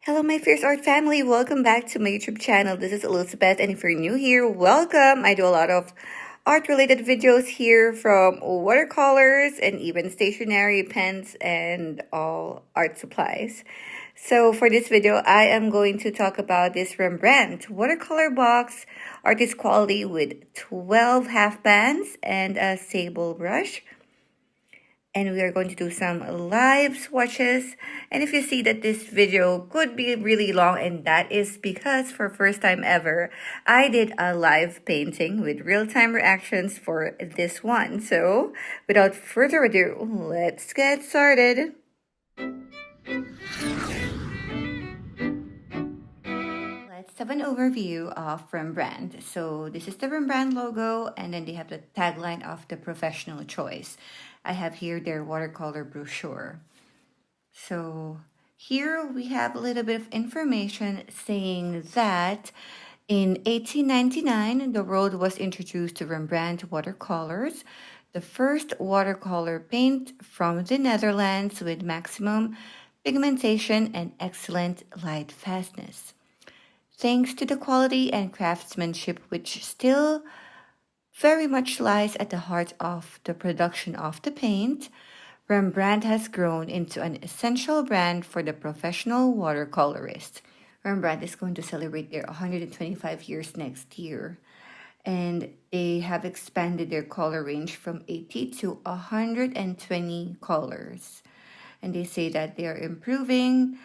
Hello, my fierce art family. Welcome back to my YouTube channel. This is Elizabeth, and if you're new here, welcome. I do a lot of art-related videos here, from watercolors and even stationery, pens, and all art supplies. So for this video, I am going to talk about this Rembrandt watercolor box, artist quality with 12 half pans and a sable brush. And we are going to do some live swatches. And if you see that this video could be really long, and that is because for first time ever, I did a live painting with real-time reactions for this one. So without further ado, let's get started. Let's have an overview of Rembrandt. So this is the Rembrandt logo, and then they have the tagline of the professional choice. I have here their watercolor brochure. So here we have a little bit of information saying that in 1899, the world was introduced to Rembrandt watercolors, the first watercolor paint from the Netherlands with maximum pigmentation and excellent light fastness. Thanks to the quality and craftsmanship which still very much lies at the heart of the production of the paint, Rembrandt has grown into an essential brand for the professional watercolorist. Rembrandt is going to celebrate their 125 years next year, and they have expanded their color range from 80 to 120 colors. And they say that they are improving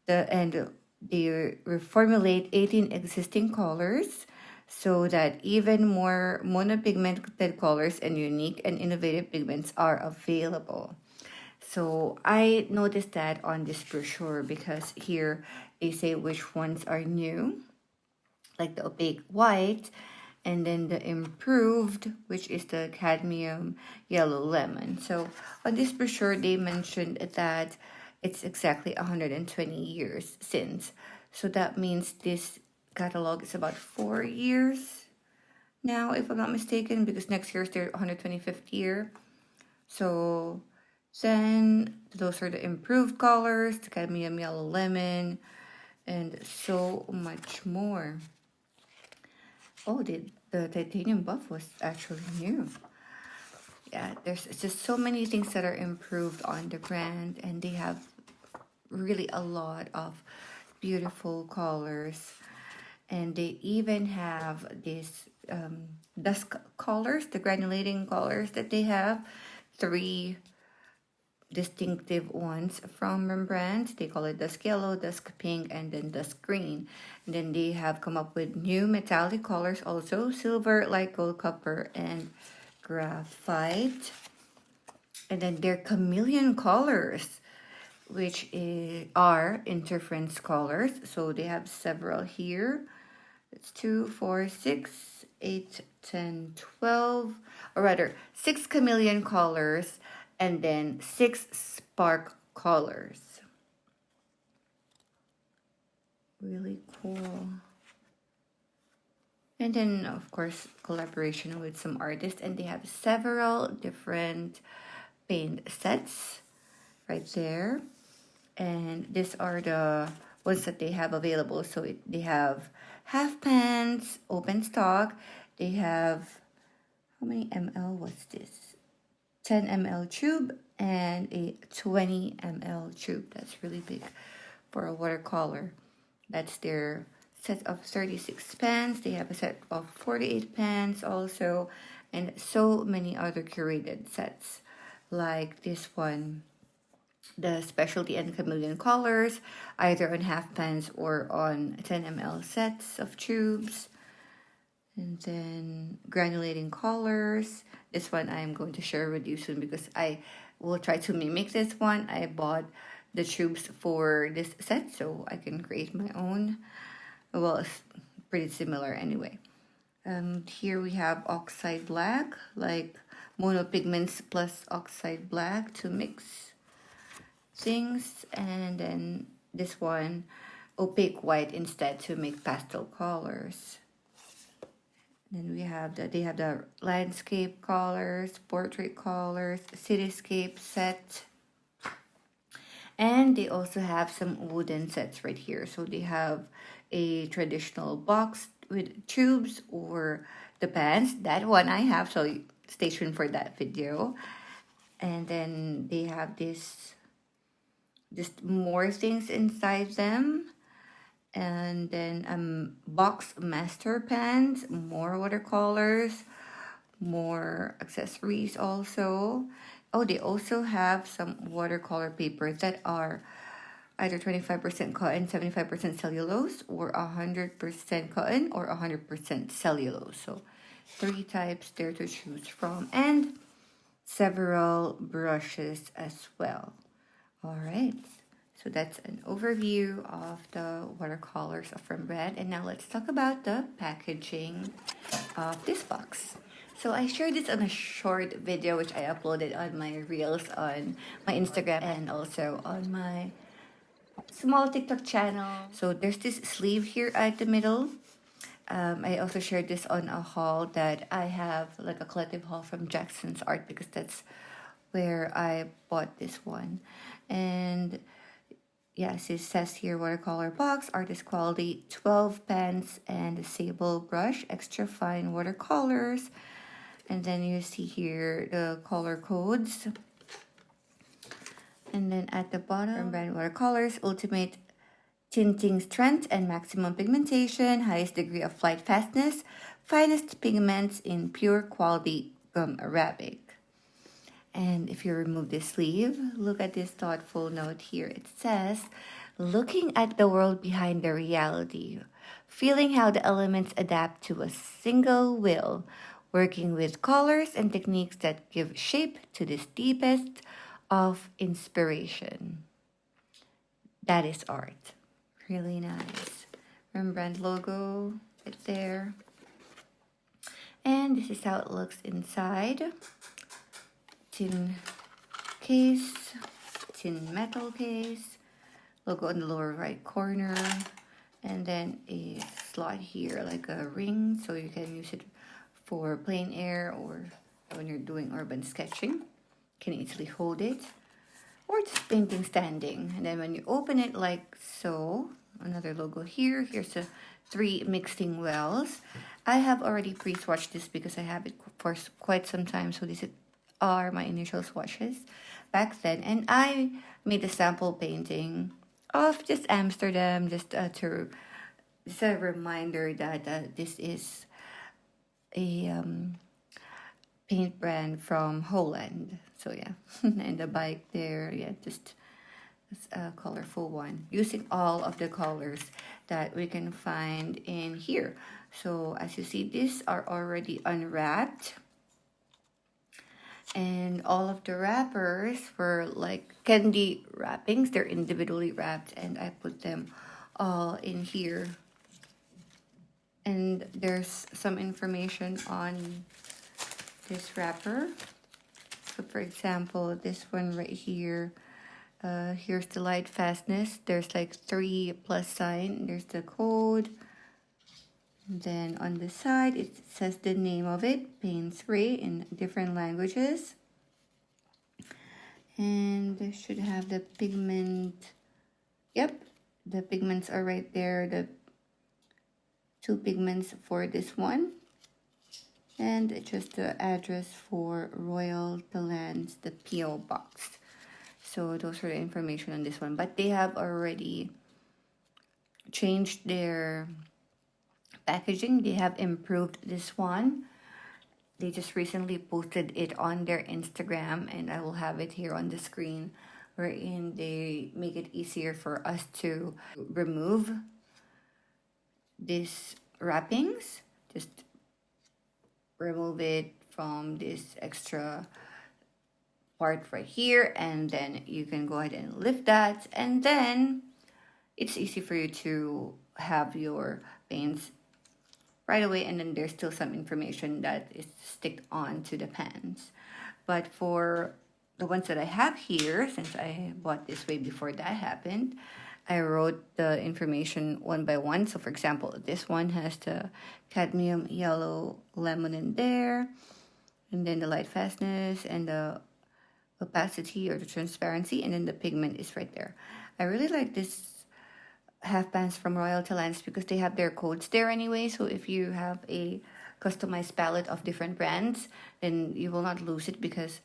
they reformulate 18 existing colors so that even more monopigmented colors and unique and innovative pigments are available. So I noticed that on this brochure, because here they say which ones are new, like the opaque white, and then the improved, which is the cadmium yellow lemon. So on this brochure, they mentioned that it's exactly 120 years since. So that means this catalog is about 4 years now, if I'm not mistaken, because next year is their 125th year. So then those are the improved colors, the cadmium yellow lemon, and so much more. Oh, the titanium buff was actually new. Yeah, there's just so many things that are improved on the brand, and they have really a lot of beautiful colors. And they even have these dusk colors, the granulating colors that they have, 3 distinctive ones from Rembrandt. They call it dusk yellow, dusk pink, and then dusk green. And then they have come up with new metallic colors also, silver, light gold, copper, and graphite. And then their chameleon colors, which are interference colors. So they have several here. It's 2, 4, 6, 8, 10, 12, or rather 6 chameleon colors, and then 6 spark colors. Really cool. And then, of course, collaboration with some artists, and they have several different paint sets right there. And these are the ones that they have available. So they have half pans, open stock. They have, how many ml was this? 10 ml tube and a 20 ml tube. That's really big for a watercolor. That's their set of 36 pans. They have a set of 48 pans also, and so many other curated sets like this one, the specialty and chameleon colors, either on half pans or on 10 ml sets of tubes. And then granulating colors. This one I am going to share with you soon, because I will try to mimic this one. I bought the tubes for this set so I can create my own. Well, it's pretty similar anyway. Here we have oxide black, like monopigments plus oxide black to mix things. And then this one, opaque white instead to make pastel colors. Then we have they have the landscape colors, portrait colors, cityscape set. And they also have some wooden sets right here. So they have a traditional box with tubes or the pans. That one I have, so stay tuned for that video. And then they have this, just more things inside them. And then box master pans, more watercolors, more accessories also. Oh, they also have some watercolor papers that are either 25% cotton, 75% cellulose, or 100% cotton or 100% cellulose. So 3 types there to choose from, and several brushes as well. All right, so that's an overview of the watercolors of Rembrandt. And now let's talk about the packaging of this box. So I shared this on a short video which I uploaded on my reels on my Instagram and also on my small TikTok channel. So there's this sleeve here at the middle. I also shared this on a haul that I have, like a collective haul from Jackson's Art, because that's where I bought this one. And yes, it says here watercolor box, artist quality, 12 pens and a sable brush, extra fine watercolors. And then you see here the color codes. And then at the bottom, Rembrandt watercolors, ultimate tinting strength and maximum pigmentation, highest degree of flight fastness, finest pigments in pure quality gum Arabic. And if you remove the sleeve, look at this thoughtful note here. It says, looking at the world behind the reality, feeling how the elements adapt to a single will, working with colors and techniques that give shape to this deepest of inspiration. That is art. Really nice. Rembrandt logo right there. And this is how it looks inside. Tin case, tin metal case, logo in the lower right corner, and then a slot here like a ring, so you can use it for plein air or when you're doing urban sketching. You can easily hold it, or just painting standing. And then when you open it like so, another logo here. Here's the 3 mixing wells. I have already pre-swatched this because I have it for quite some time, so these are my initial swatches back then. And I made a sample painting of just Amsterdam, just a reminder that this is a paint brand from Holland. So yeah, and the bike there, yeah, just a colorful one, using all of the colors that we can find in here. So as you see, these are already unwrapped, and all of the wrappers were like candy wrappings. They're individually wrapped, and I put them all in here. And there's some information on this wrapper. So for example, this one right here, here's the light fastness. There's like 3 plus sign. There's the code. And then on the side, it says the name of it, Paints Ray, in different languages. And it should have the pigment. Yep, the pigments are right there. The 2 pigments for this one. And just the address for Royal Talents, the P.O. box. So those are the information on this one. But they have already changed their packaging. They have improved this one. They just recently posted it on their Instagram, and I will have it here on the screen, wherein they make it easier for us to remove these wrappings. Just remove it from this extra part right here, and then you can go ahead and lift that, and then it's easy for you to have your paints right away. And then there's still some information that is sticked on to the pans. But for the ones that I have here, since I bought this way before that happened, I wrote the information one by one. So for example, this one has the cadmium yellow lemon in there, and then the light fastness and the opacity or the transparency, and then the pigment is right there. I really like this half pans from Royalty Lands because they have their codes there anyway. So if you have a customized palette of different brands, then you will not lose it because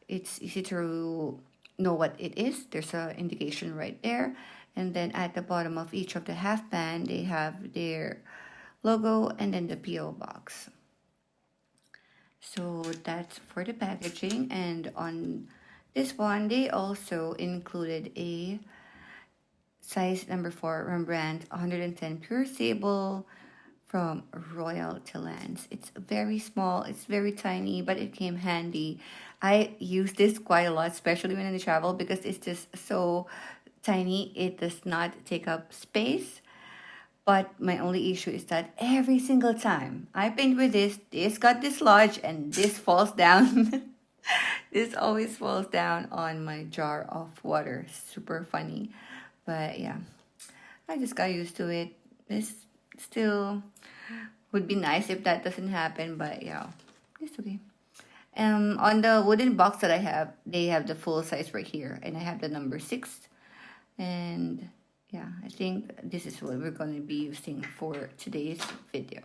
it's easy to know what it is. There's an indication right there. And then at the bottom of each of the half pan, they have their logo and then the PO box. So that's for the packaging. And on this one, they also included a size number 4 Rembrandt 110 pure sable from Royalty Lands. It's very small, it's very tiny, but it came handy. I use this quite a lot, especially when I travel, because it's just so tiny. It does not take up space. But my only issue is that every single time I paint with this got dislodged and this falls down. This always falls down on my jar of water. Super funny. But yeah, I just got used to it. This still would be nice if that doesn't happen, but yeah, it's okay. On the wooden box that I have, they have the full size right here, and I have the number 6. And yeah, I think this is what we're going to be using for today's video.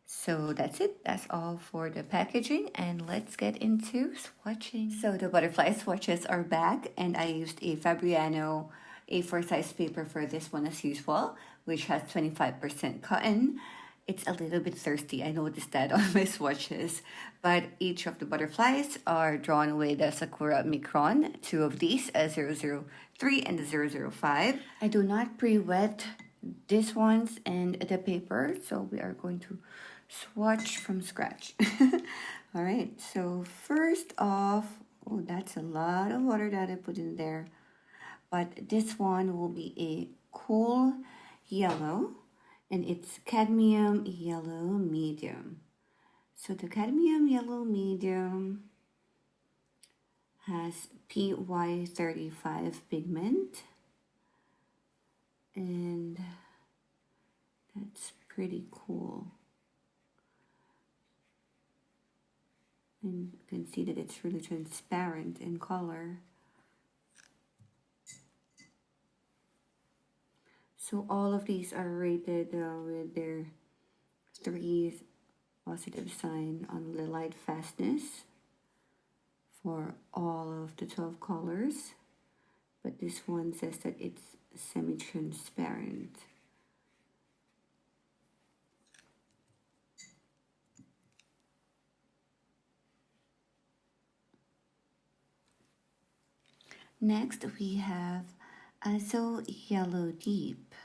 So that's it. That's all for the packaging, and let's get into swatching. So the butterfly swatches are back, and I used a Fabriano A4 size paper for this one as usual, which has 25% cotton. It's a little bit thirsty. I noticed that on my swatches, but each of the butterflies are drawn with a Sakura Micron, 2 of these, a 003 and a 005. I do not pre-wet these ones and the paper, so we are going to swatch from scratch. All right, so first off, oh, that's a lot of water that I put in there, but this one will be a cool yellow, and it's cadmium yellow medium. So the cadmium yellow medium has PY35 pigment, and that's pretty cool. And you can see that it's really transparent in color. So all of these are rated with their 3 positive sign on the light fastness for all of the 12 colors. But this one says that it's semi-transparent. Next, we have Azo Yellow Deep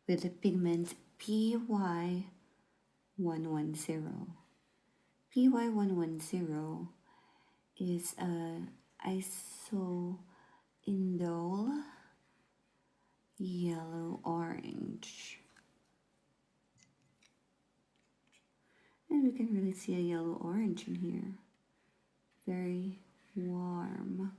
with the pigment PY110. PY110 is a 𝘎𝙐𝑖ndole yellow orange. And we can really see a yellow orange in here. Very warm.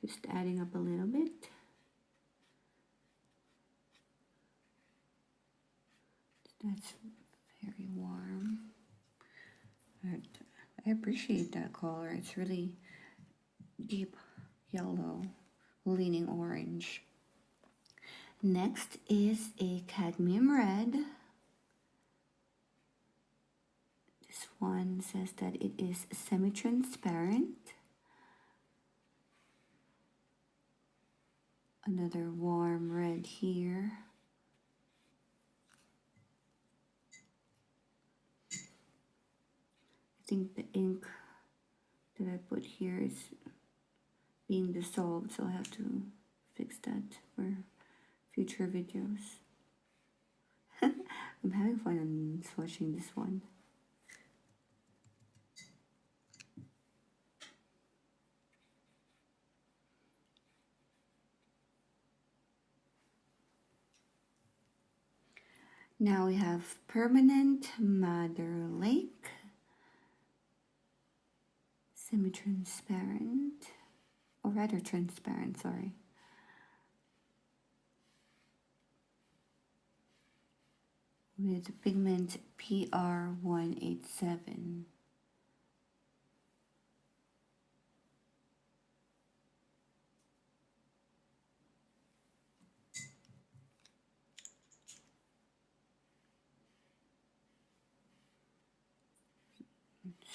Just adding up a little bit. That's very warm. But I appreciate that color. It's really deep yellow, leaning orange. Next is a cadmium red. This one says that it is semi-transparent. Another warm red here. I think the ink that I put here is being dissolved, so I have to fix that for future videos. I'm having fun on swatching this one. Now we have Permanent Madder Lake, semi-transparent, or rather transparent, sorry. With pigment PR187.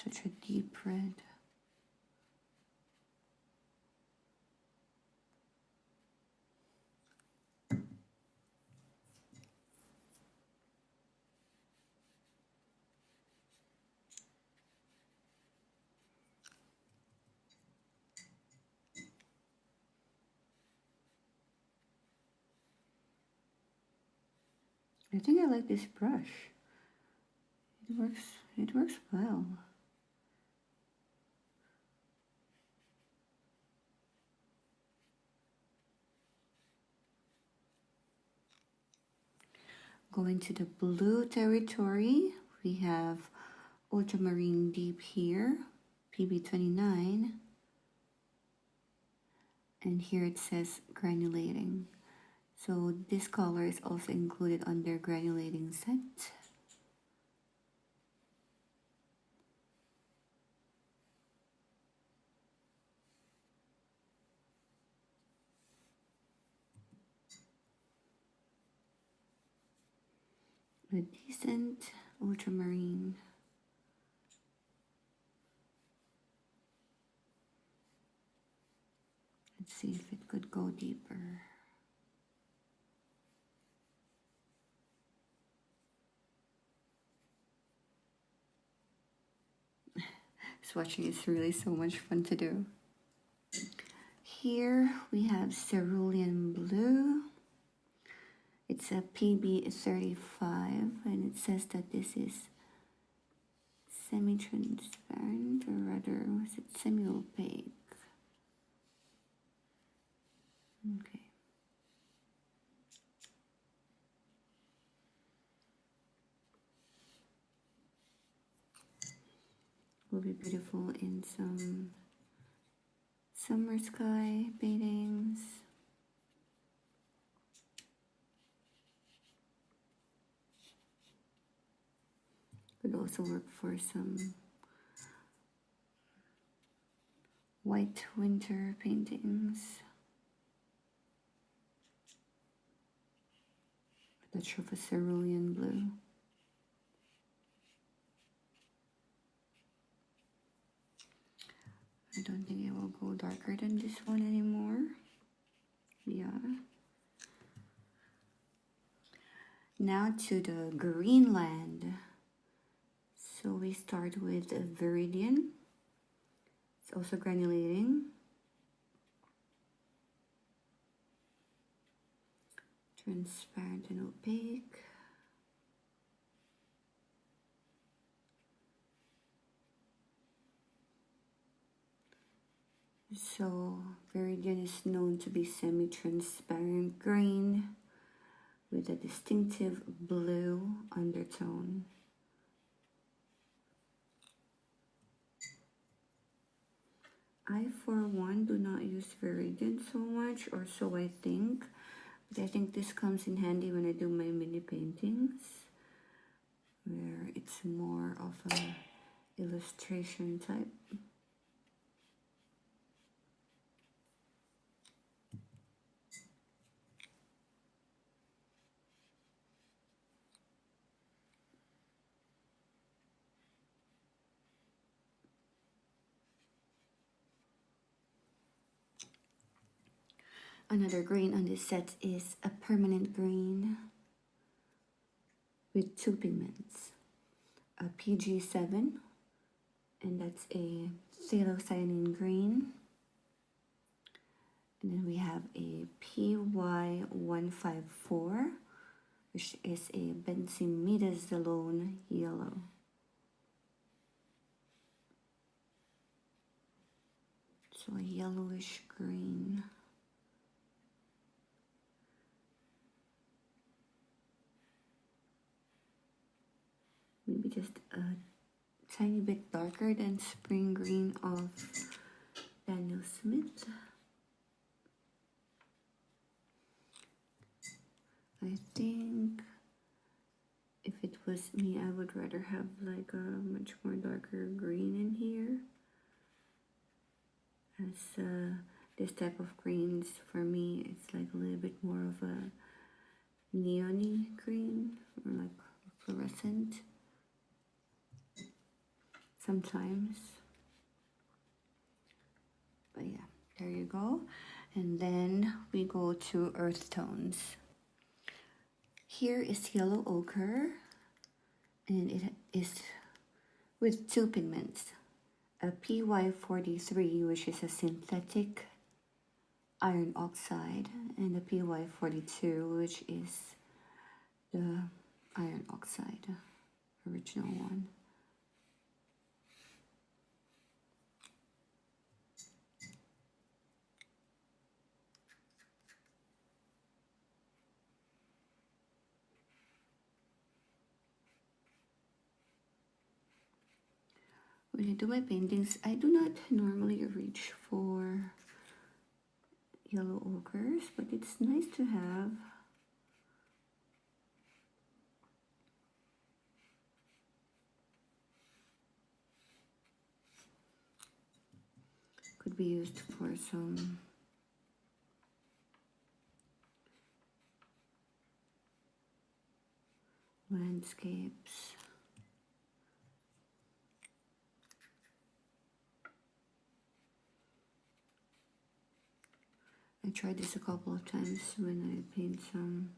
Such a deep red. I think I like this brush. It works well. Going to the blue territory, we have Ultramarine Deep here, PB29. And here it says granulating. So this color is also included on their granulating set. A decent ultramarine. Let's see if it could go deeper. Swatching is really so much fun to do. Here we have cerulean blue. It's a PB35 and it says that this is semi-transparent, or rather, was it semi-opaque? Okay. Will be beautiful in some summer sky paintings. Could also work for some white winter paintings. A touch of a cerulean blue. I don't think it will go darker than this one anymore. Yeah. Now to the Greenland. So we start with a Viridian. It's also granulating. Transparent and opaque. So Viridian is known to be semi-transparent green with a distinctive blue undertone. I, for one, do not use Viridian so much, or so I think. But I think this comes in handy when I do my mini paintings, where it's more of an illustration type. Another green on this set is a permanent green with two pigments. A PG7, and that's a phthalocyanine green. And then we have a PY154, which is a benzimidazolone yellow. So a yellowish green. maybe just a tiny bit darker than Spring Green of Daniel Smith. I think if it was me, I would rather have like a much more darker green in here. As this type of greens, for me, it's like a little bit more of a neon-y green, or like fluorescent sometimes. But yeah, there you go. And then we go to earth tones. Here is yellow ochre, and it is with two pigments, a PY43, which is a synthetic iron oxide, and a PY42, which is the iron oxide, original one. When I do my paintings, I do not normally reach for yellow ochres, but it's nice to have. Could be used for some landscapes. I tried this a couple of times when I paint some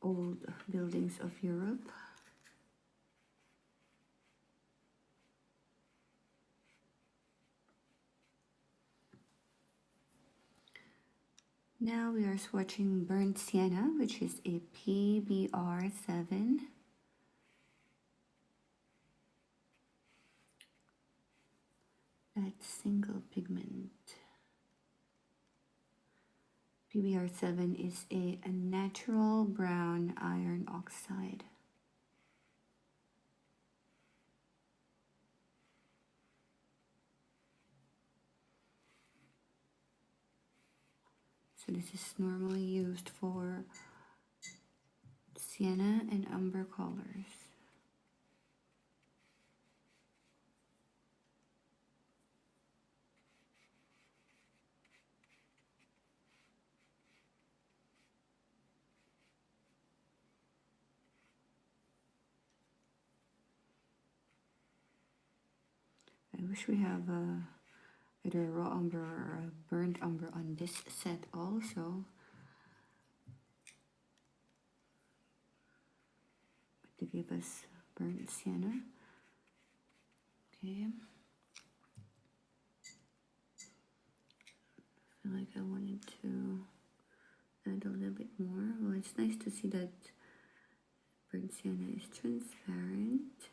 old buildings of Europe. Now we are swatching Burnt Sienna, which is a PBR7. That's single pigment. PBR7 is a natural brown iron oxide. So this is normally used for sienna and umber colors. I wish we have either a raw umber or a burnt umber on this set also. To give us burnt sienna. Okay. I feel like I wanted to add a little bit more. Well, it's nice to see that burnt sienna is transparent.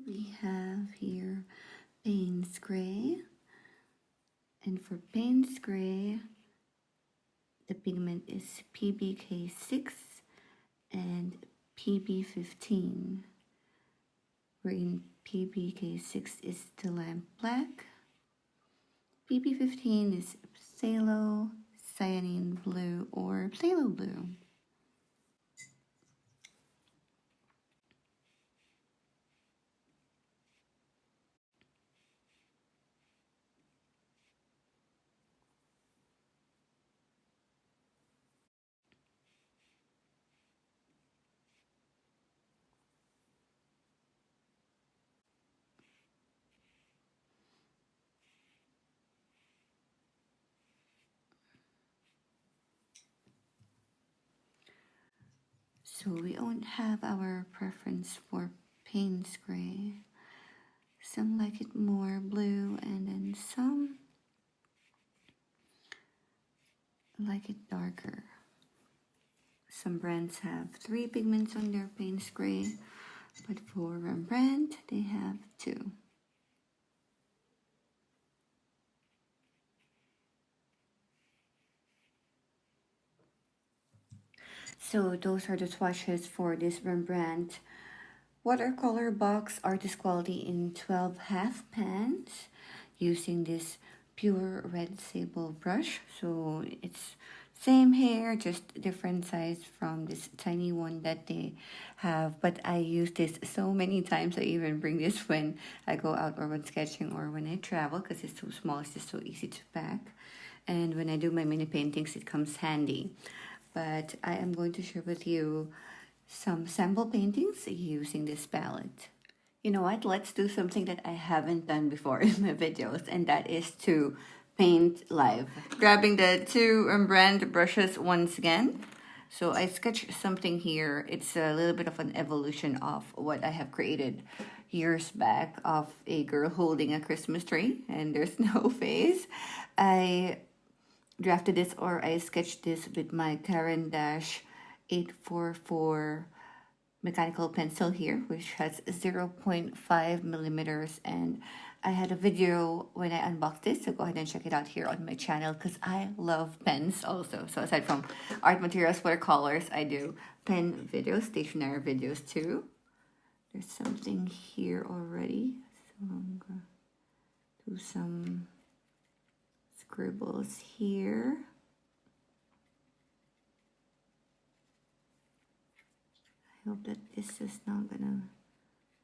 We have here Payne's Gray, and for Payne's Gray, the pigment is PBK6 and PB15. We're in PBK6 is the lamp black. PP15 is phthalo, cyanine blue, or phthalo blue. So we don't have our preference for Payne's gray. Some like it more blue, and then some like it darker. Some brands have 3 pigments on their Payne's gray, but for Rembrandt, they have 2. So those are the swatches for this Rembrandt watercolor box artist quality in 12 half pans using this pure red sable brush. So it's same hair, just different size from this tiny one that they have. But I use this so many times. I even bring this when I go out or when sketching or when I travel because it's so small. It's just so easy to pack. And when I do my mini paintings, it comes handy. But I am going to share with you some sample paintings using this palette. You know what? Let's do something that I haven't done before in my videos, and that is to paint live. Grabbing the 2 Rembrandt brushes once again. So I sketched something here. It's a little bit of an evolution of what I have created years back of a girl holding a Christmas tree, and there's no face. I drafted this, or I sketched this with my 𝘾𝙆𝙆𝙈𝙈𝙀 mechanical pencil here, which has 0.5 millimeters, and I had a video when I unboxed this, so go ahead and check it out here on my channel because I love pens also. So aside from art materials, watercolors, I do pen videos, stationary videos too. There's something here already, so I'm gonna do some scribbles here. I hope that this is not gonna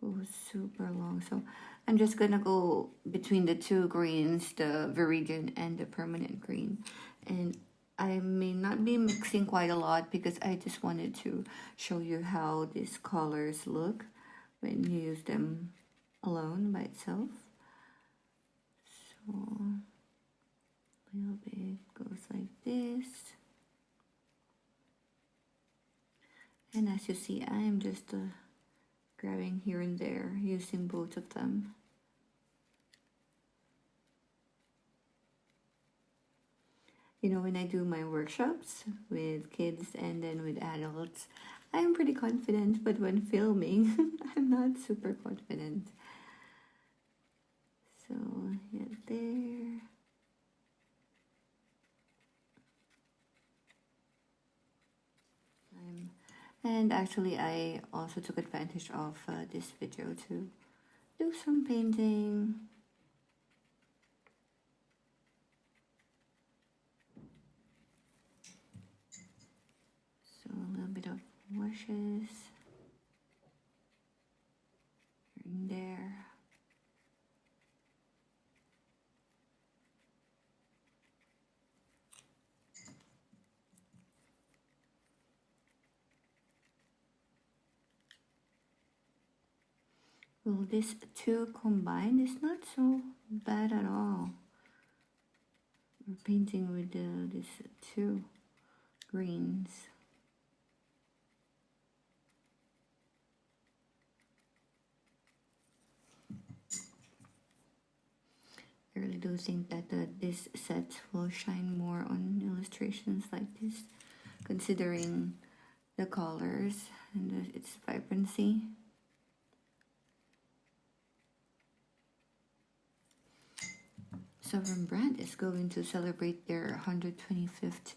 go super long. So I'm just gonna go between the 2 greens, the Viridian and the permanent green. And I may not be mixing quite a lot because I just wanted to show you how these colors look when you use them alone by itself. So a little bit goes like this. And as you see, I am just grabbing here and there, using both of them. You know, when I do my workshops with kids and then with adults, I'm pretty confident, but when filming, I'm not super confident. So, yeah, there. And actually, I also took advantage of this video to do some painting. So a little bit of washes here and there. Well, these 2 combined is not so bad at all. We're painting with these 2 greens. I really do think that this set will shine more on illustrations like this, considering the colors and its vibrancy. So Rembrandt is going to celebrate their 125th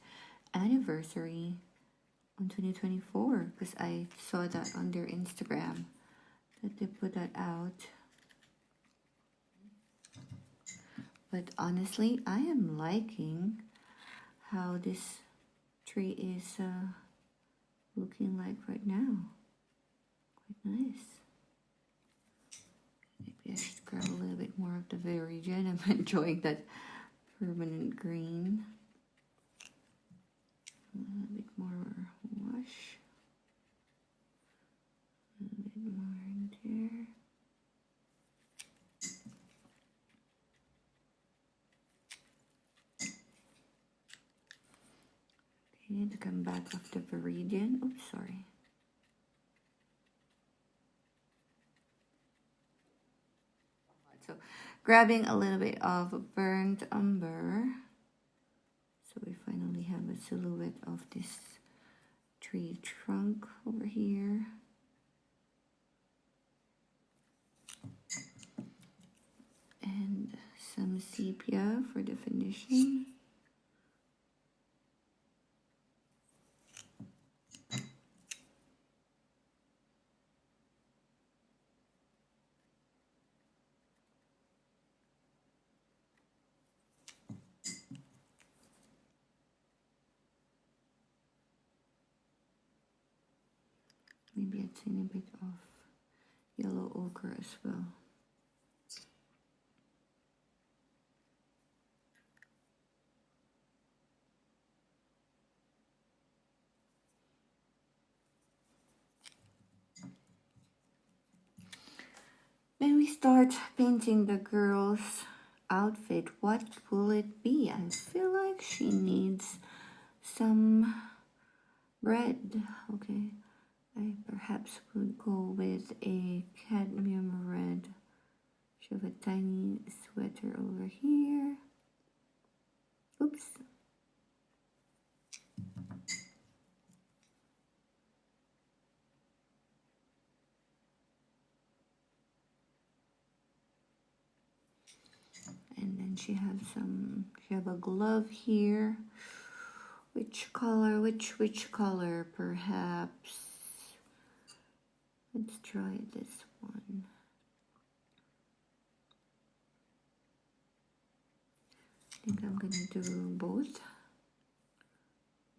anniversary on 2024 because I saw that on their Instagram that they put that out. But honestly, I am liking how this tree is looking like right now. Quite nice. Maybe I should grab a little bit more of the Viridian. I'm enjoying that permanent green. A little bit more wash. A little bit more in there. Okay, to come back of the Viridian. Oops, sorry. So, grabbing a little bit of burnt umber. So we finally have a silhouette of this tree trunk over here. And some sepia for the finishing. Maybe a tiny bit of yellow ochre as well. When we start painting the girl's outfit, what will it be? I feel like she needs some red. Okay, I perhaps would go with a cadmium red. She have a tiny sweater over here. Oops. And then she have a glove here. Which color, which color perhaps? Let's try this one. I think I'm gonna do both.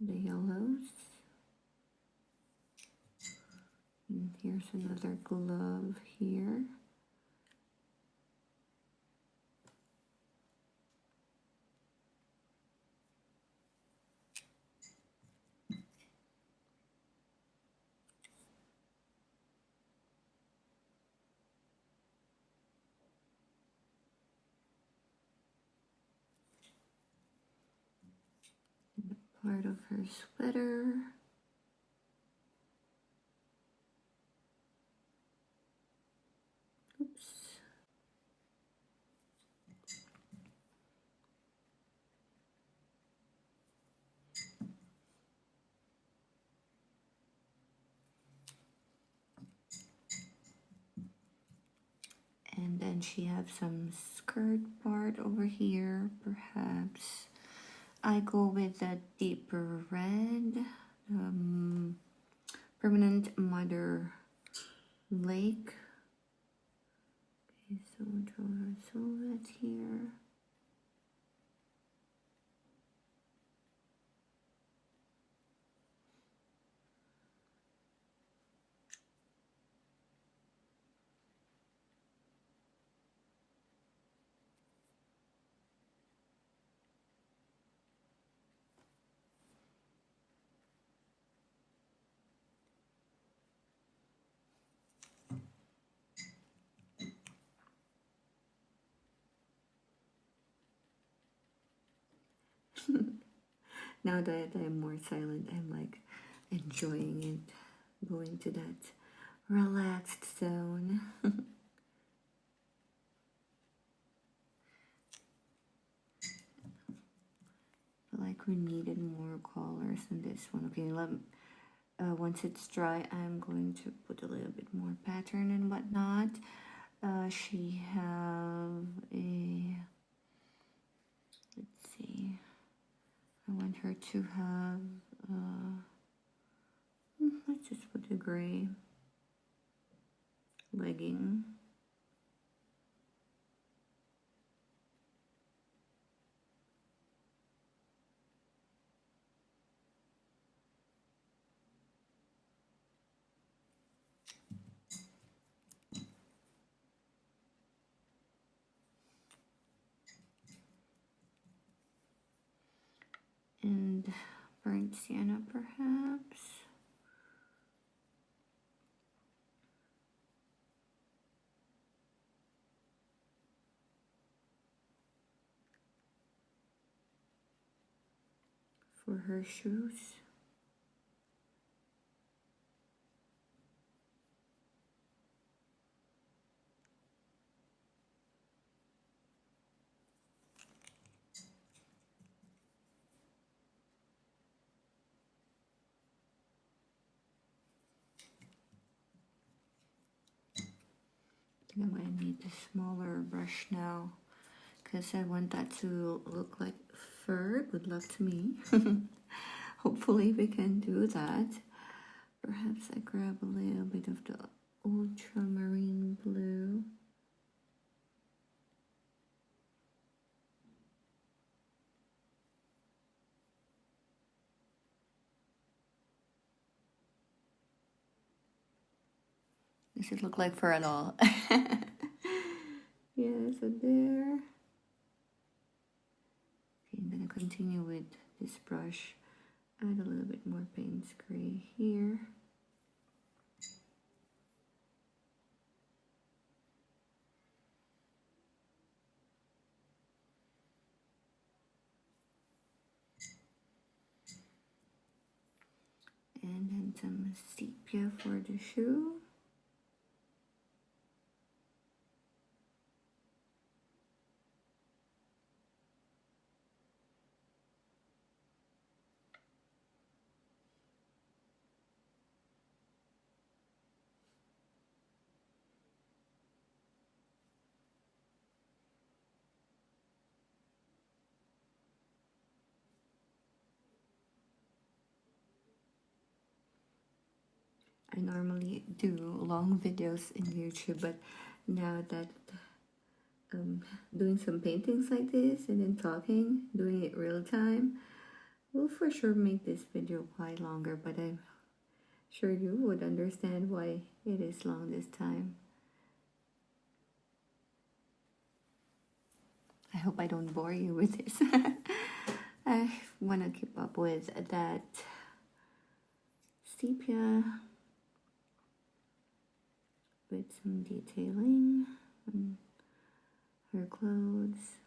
The yellows. And here's another glove here. Part of her sweater. Oops. And then she has some skirt part over here, perhaps. I go with a deeper red, Permanent Mother Lake. Okay, so draw her silhouette here. Now that I'm more silent, I'm like enjoying it, going to that relaxed zone. Like we needed more colors in this one. Okay, once it's dry, I'm going to put a little bit more pattern and whatnot. She have a, let's see, I want her to have, let's just put a gray legging. with burnt sienna perhaps. For her shoes. I think I might need a smaller brush now because I want that to look like fur. Good luck to me. Hopefully we can do that. Perhaps I grab a little bit of the ultramarine blue. Does it look like fur at all? Yeah, so there. Okay, I'm gonna continue with this brush. Add a little bit more Payne's gray here. And then some sepia for the shoe. I normally do long videos in YouTube, but now that doing some paintings like this and then talking, doing it real time, will for sure make this video quite longer, but I'm sure you would understand why it is long this time. I hope I don't bore you with this. I want to keep up with that sepia with some detailing on her clothes.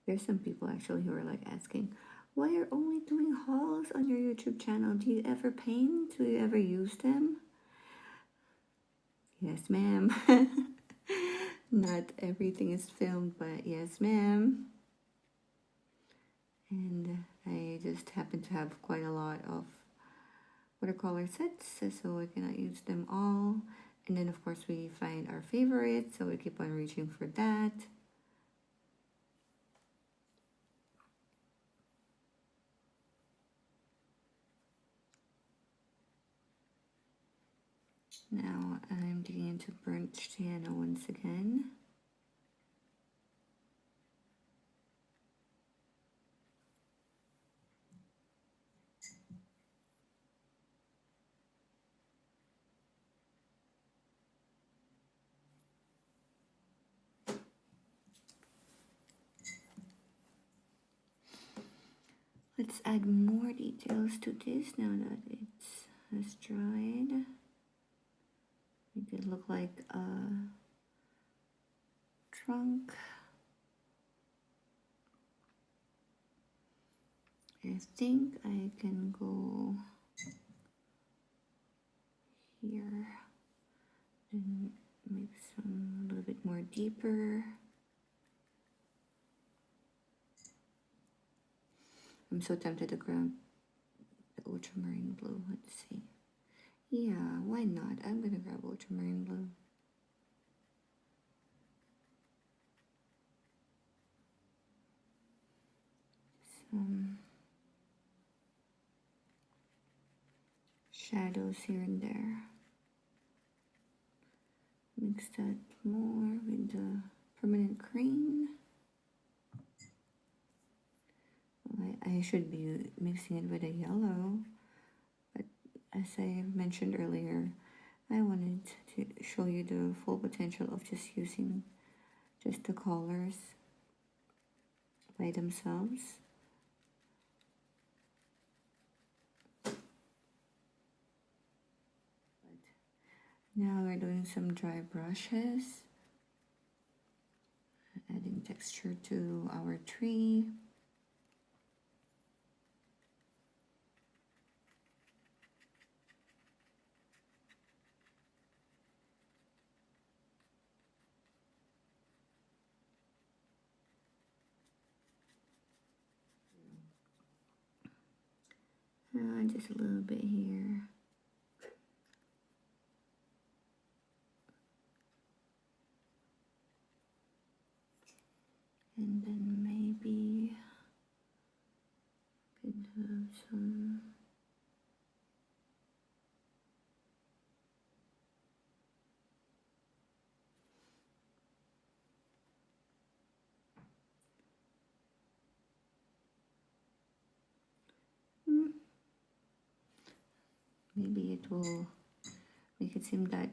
There's some people actually who are like asking, why are you only doing hauls on your YouTube channel? Do you ever paint? Do you ever use them? Yes, ma'am. Not everything is filmed, but yes, ma'am. And I just happen to have quite a lot of watercolor sets, so I cannot use them all. And then of course we find our favorites, so we keep on reaching for that. Now I'm digging into burnt sienna once again. Let's add more details to this now that it has dried. Make it look like a trunk. I think I can go here and make some a little bit more deeper. I'm so tempted to grab the ultramarine blue. Let's see. Yeah, why not? I'm gonna grab ultramarine blue. Some shadows here and there. Mix that more with the permanent green. I should be mixing it with a yellow, but as I mentioned earlier, I wanted to show you the full potential of just using just the colors by themselves. Now we're doing some dry brushes, adding texture to our tree. Just a little bit here. And then maybe could have some maybe it will make it seem that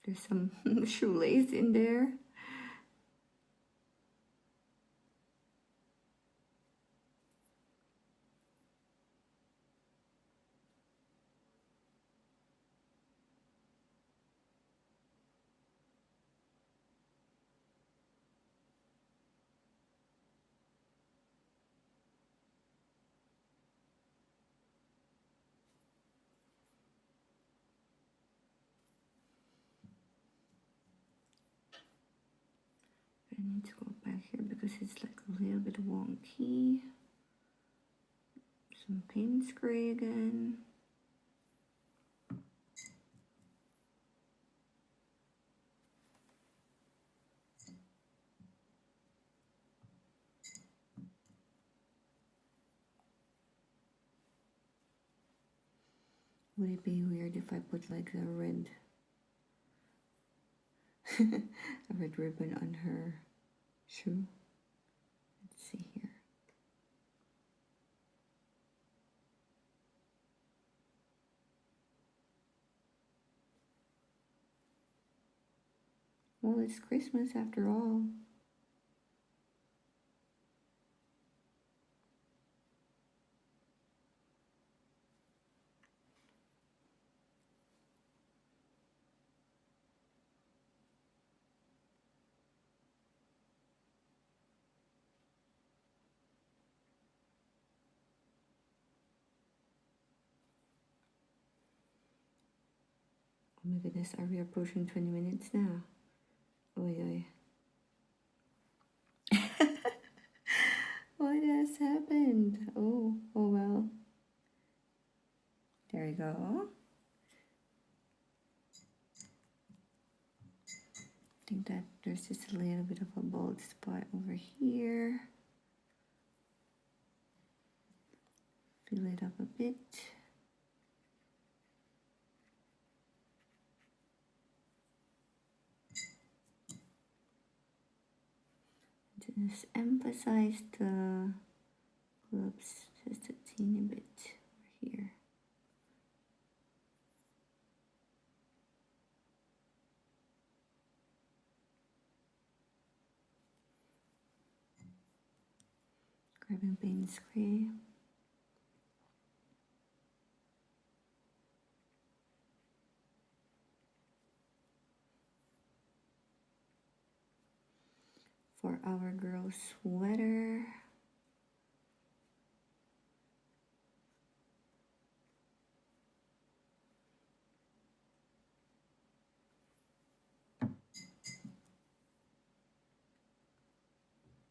there's some shoelace in there. I need to go back here because it's like a little bit wonky. Some paint spray again. Would it be weird if I put like a red a red ribbon on her shoe? Let's see here. Well, it's Christmas after all. Oh my goodness, are we approaching 20 minutes now? Oy, oy. What has happened? Oh well. There we go. I think that there's just a little bit of a bald spot over here. Fill it up a bit. Just emphasize the gloves just a teeny bit over here. Grabbing paint spray. For our girl's sweater.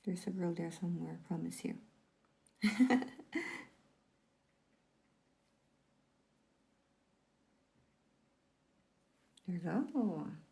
There's a girl there somewhere, I promise you. There we go.